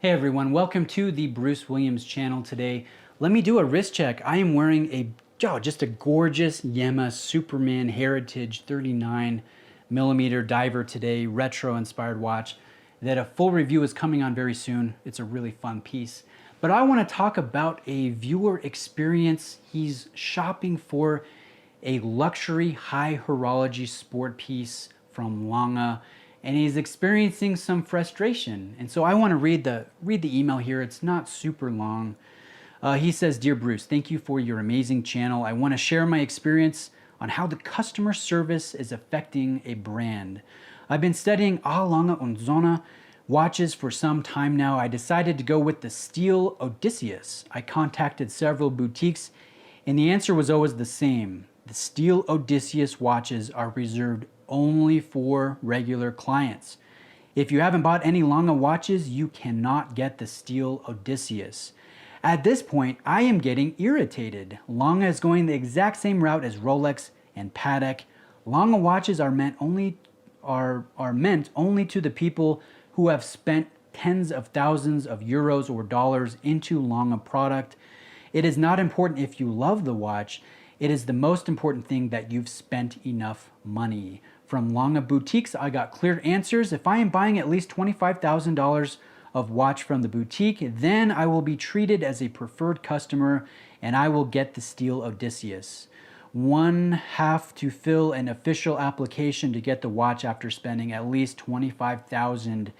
Hey everyone, welcome to the Bruce Williams channel today. Let me do a wrist check. I am wearing just a gorgeous Yema Superman Heritage 39mm diver today, retro inspired watch that a full review is coming on very soon. It's a really fun piece. But I want to talk about a viewer experience. He's shopping for a luxury high horology sport piece from Lange, and he's experiencing some frustration. And so I want to read the email here. It's not super long. He says, "Dear Bruce, thank you for your amazing channel. I want to share my experience on how the customer service is affecting a brand. I've been studying Lange Soehne watches for some time now. I decided to go with the steel Odysseus. I contacted several boutiques, and the answer was always the same. The steel Odysseus watches are reserved only for regular clients. If you haven't bought any Lange watches, you cannot get the steel Odysseus. At this point, I am getting irritated. Lange is going the exact same route as Rolex and Patek. Lange watches are meant only to the people who have spent tens of thousands of euros or dollars into Lange product. It is not important if you love the watch. It is the most important thing that you've spent enough money. From Lange boutiques, I got clear answers. If I am buying at least $25,000 of watch from the boutique, then I will be treated as a preferred customer and I will get the steel Odysseus. One have to fill an official application to get the watch after spending at least 25,000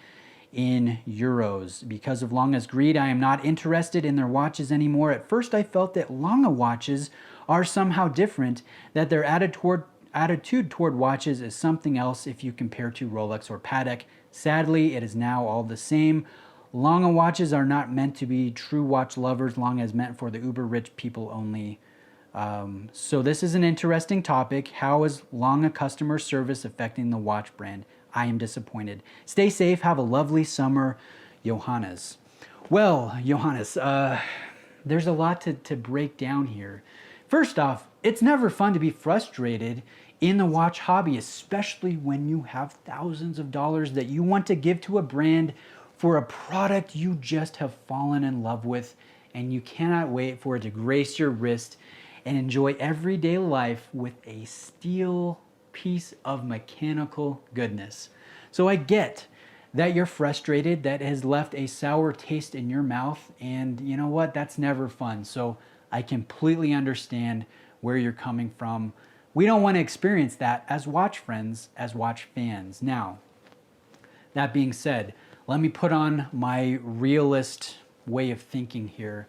in euros. Because of Lange's greed, I am not interested in their watches anymore. At first, I felt that Lange watches are somehow different, that their attitude toward watches is something else if you compare to Rolex or Patek. Sadly, it is now all the same. Lange watches are not meant to be true watch lovers. Lange is meant for the uber rich people only. So this is an interesting topic. How is Lange customer service affecting the watch brand? I am disappointed. Stay safe. Have a lovely summer, Johannes." Well, Johannes, there's a lot to break down here. First off, it's never fun to be frustrated in the watch hobby, especially when you have thousands of dollars that you want to give to a brand for a product you just have fallen in love with, and you cannot wait for it to grace your wrist and enjoy everyday life with a steel piece of mechanical goodness. So I get that you're frustrated, that has left a sour taste in your mouth, and you know what? That's never fun. So I completely understand where you're coming from. We don't want to experience that as watch friends, as watch fans. Now, that being said, let me put on my realist way of thinking here.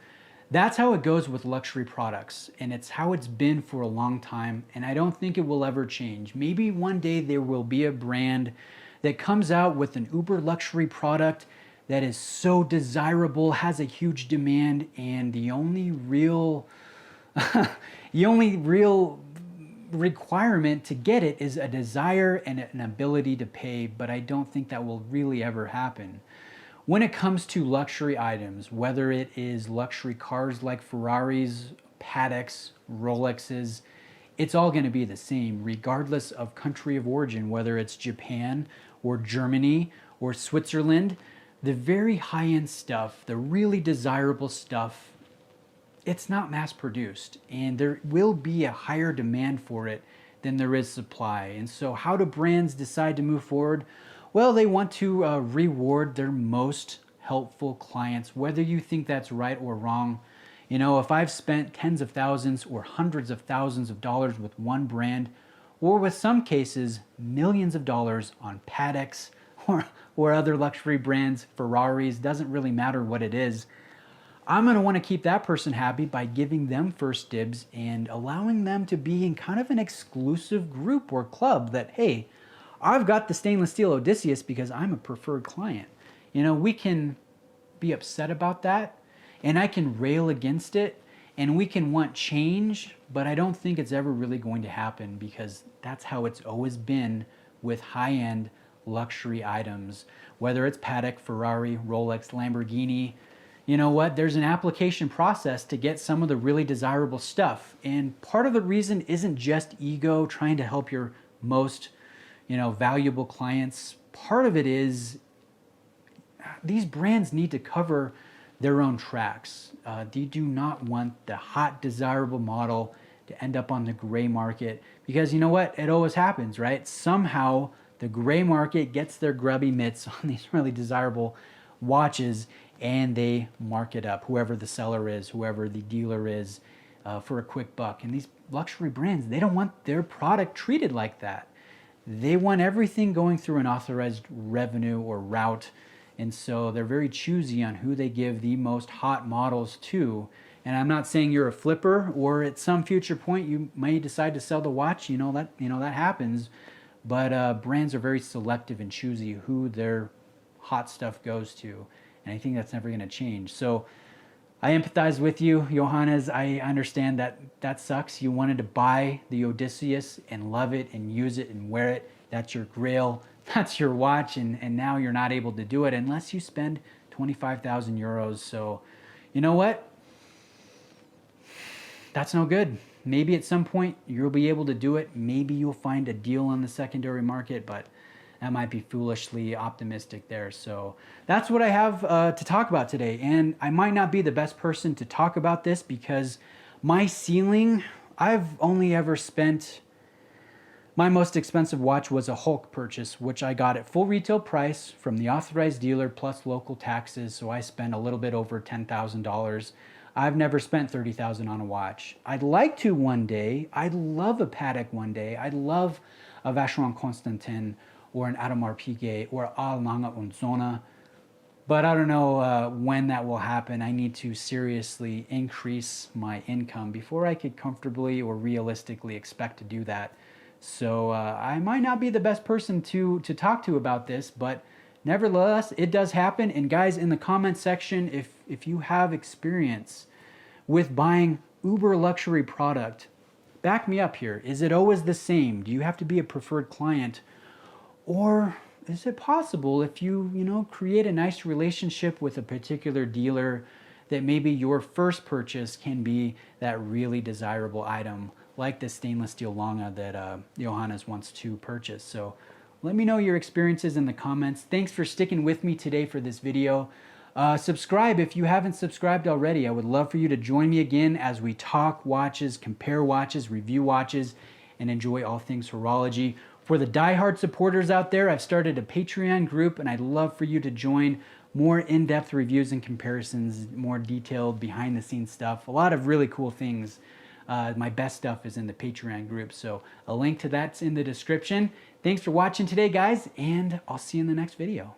That's how it goes with luxury products, and it's how it's been for a long time, and I don't think it will ever change. Maybe one day there will be a brand that comes out with an uber luxury product that is so desirable, has a huge demand, and the only real requirement to get it is a desire and an ability to pay, but I don't think that will really ever happen. When it comes to luxury items, whether it is luxury cars like Ferraris, Pateks, Rolexes, it's all going to be the same regardless of country of origin, whether it's Japan or Germany or Switzerland. The very high-end stuff, the really desirable stuff, it's not mass produced, and there will be a higher demand for it than there is supply. And so how do brands decide to move forward? Well, they want to reward their most helpful clients, whether you think that's right or wrong. You know, if I've spent tens of thousands or hundreds of thousands of dollars with one brand, or with some cases, millions of dollars on Pateks or other luxury brands, Ferraris, doesn't really matter what it is, I'm going to want to keep that person happy by giving them first dibs and allowing them to be in kind of an exclusive group or club that, hey, I've got the stainless steel Odysseus because I'm a preferred client. You know, we can be upset about that, and I can rail against it, and we can want change, but I don't think it's ever really going to happen because that's how it's always been with high-end luxury items, whether it's Patek, Ferrari, Rolex, Lamborghini. You know what? There's an application process to get some of the really desirable stuff, and part of the reason isn't just ego trying to help your most valuable clients. Part of it is these brands need to cover their own tracks. They do not want the hot, desirable model to end up on the gray market, because you know what? It always happens, right? Somehow the gray market gets their grubby mitts on these really desirable watches and they mark it up, whoever the seller is, whoever the dealer is, for a quick buck. And these luxury brands, they don't want their product treated like that. They want everything going through an authorized revenue or route. And so they're very choosy on who they give the most hot models to. And I'm not saying you're a flipper or at some future point you may decide to sell the watch. That happens. But brands are very selective and choosy who their hot stuff goes to. And I think that's never going to change. So I empathize with you, Johannes. I understand that sucks. You wanted to buy the Odysseus and love it and use it and wear it. That's your grail. That's your watch. And now you're not able to do it unless you spend 25,000 euros. So you know what? That's no good. Maybe at some point you'll be able to do it. Maybe you'll find a deal on the secondary market, but that might be foolishly optimistic there. So that's what I have to talk about today. And I might not be the best person to talk about this because my ceiling, I've only ever spent, my most expensive watch was a Hulk purchase, which I got at full retail price from the authorized dealer plus local taxes. So I spent a little bit over $10,000. I've never spent $30,000 on a watch. I'd like to one day. I'd love a Patek one day. I'd love a Vacheron Constantin or an Audemars Piguet or a Lange Soehne. But I don't know when that will happen. I need to seriously increase my income before I could comfortably or realistically expect to do that. So I might not be the best person to talk to about this, but nevertheless, it does happen. And guys, in the comment section, if you have experience with buying uber luxury product, back me up here. Is it always the same? Do you have to be a preferred client? Or is it possible if you create a nice relationship with a particular dealer that maybe your first purchase can be that really desirable item like the stainless steel Lange that Johannes wants to purchase? So let me know your experiences in the comments. Thanks for sticking with me today for this video. Subscribe if you haven't subscribed already. I would love for you to join me again as we talk watches, compare watches, review watches, and enjoy all things horology. For the diehard supporters out there, I've started a Patreon group, and I'd love for you to join. More in-depth reviews and comparisons, more detailed behind-the-scenes stuff, a lot of really cool things. My best stuff is in the Patreon group, so a link to that's in the description. Thanks for watching today, guys, and I'll see you in the next video.